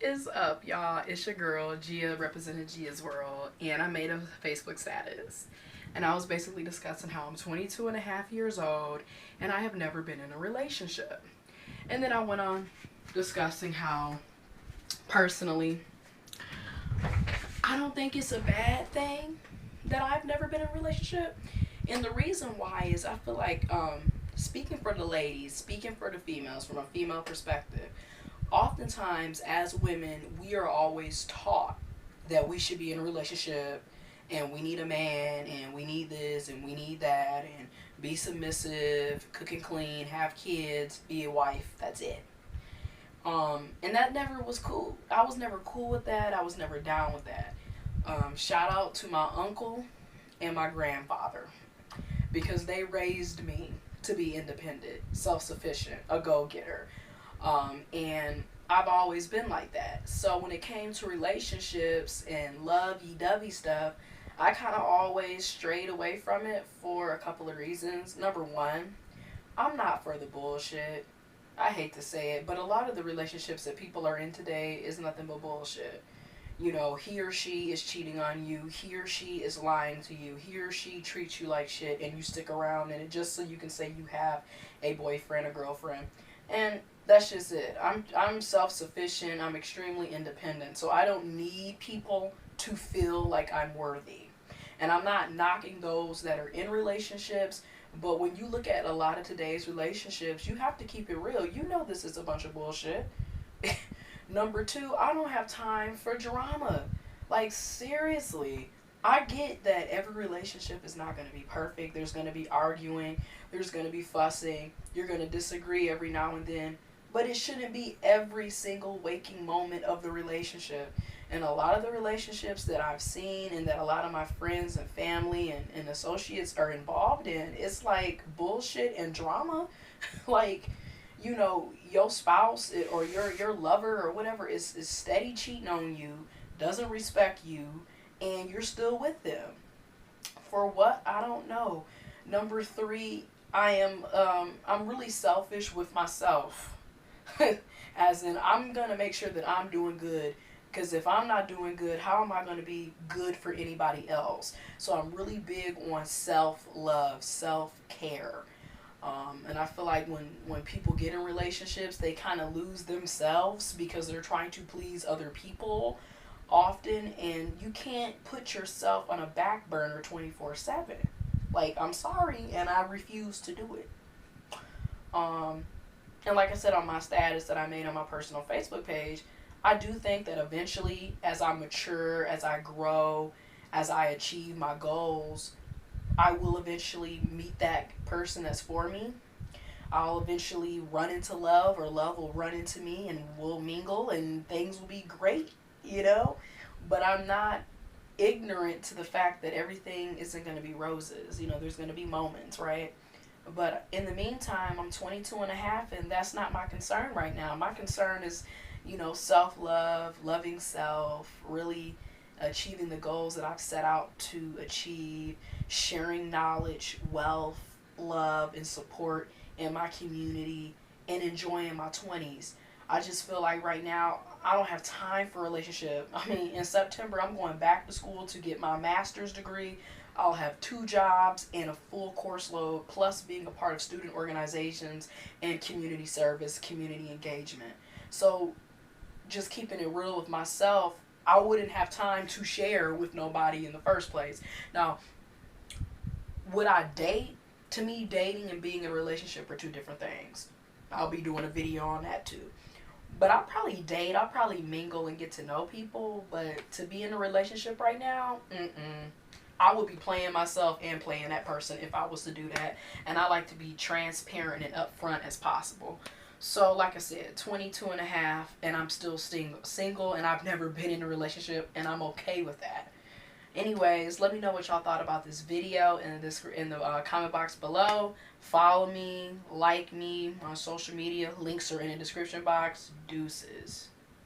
is up, y'all? It's your girl, Gia, representing Gia's World, and I made a Facebook status. And I was basically discussing how I'm 22 and a half years old, and I have never been in a relationship. And then I went on discussing how, personally, I don't think it's a bad thing that I've never been in a relationship. And the reason why is I feel like, speaking for the ladies, speaking for the females from a female perspective, oftentimes as women, we are always taught that we should be in a relationship and we need a man and we need this and we need that and be submissive, cook and clean, have kids, be a wife. That's it. And that never was cool. I was never cool with that. I was never down with that. Shout out to my uncle and my grandfather because they raised me to be independent, self-sufficient, a go-getter. And I've always been like that. So when it came to relationships and lovey-dovey stuff, I kind of always strayed away from it for a couple of reasons. Number one, I'm not for the bullshit. I hate to say it, but a lot of the relationships that people are in today is nothing but bullshit. You know, he or she is cheating on you, he or she is lying to you, he or she treats you like shit, and you stick around in it just so you can say you have a boyfriend or girlfriend. And that's just it. I'm self-sufficient, I'm extremely independent, so I don't need people to feel like I'm worthy. And I'm not knocking those that are in relationships, but when you look at a lot of today's relationships, you have to keep it real. You know this is a bunch of bullshit. Number two, I don't have time for drama. Like, seriously. I get that every relationship is not going to be perfect. There's going to be arguing. There's going to be fussing. You're going to disagree every now and then. But it shouldn't be every single waking moment of the relationship. And a lot of the relationships that I've seen and that a lot of my friends and family and associates are involved in, it's like bullshit and drama. Like, you know, your spouse or your lover or whatever is steady cheating on you, doesn't respect you, and you're still with them. For what? I don't know. Number three, I'm really selfish with myself. As in, I'm going to make sure that I'm doing good. Because if I'm not doing good, how am I going to be good for anybody else? So I'm really big on self-love, self-care. And I feel like when people get in relationships, they kind of lose themselves because they're trying to please other people often. And you can't put yourself on a back burner 24/7. Like, I'm sorry, and I refuse to do it. And like I said on my status that I made on my personal Facebook page, I do think that eventually, as I mature, as I grow, as I achieve my goals, I will eventually meet that person that's for me. I'll eventually run into love, or love will run into me, and we'll mingle, and things will be great, you know? But I'm not ignorant to the fact that everything isn't going to be roses. You know, there's going to be moments, right? But in the meantime, I'm 22 and a half, and that's not my concern right now. My concern is, you know, self-love, loving self, really achieving the goals that I've set out to achieve, sharing knowledge, wealth, love, and support in my community, and enjoying my 20s. I just feel like right now, I don't have time for a relationship. I mean, in September, I'm going back to school to get my master's degree. I'll have 2 jobs and a full course load, plus being a part of student organizations and community service, community engagement. So just keeping it real with myself, I wouldn't have time to share with nobody in the first place. Now, would I date? To me, dating and being in a relationship are 2 different things. I'll be doing a video on that too. But I'll probably date, I'll probably mingle and get to know people, but to be in a relationship right now, I would be playing myself and playing that person if I was to do that. And I like to be transparent and upfront as possible. So, like I said, 22 and a half, and I'm still single, and I've never been in a relationship, and I'm okay with that. Anyways, let me know what y'all thought about this video in the comment box below. Follow me, like me on social media. Links are in the description box. Deuces.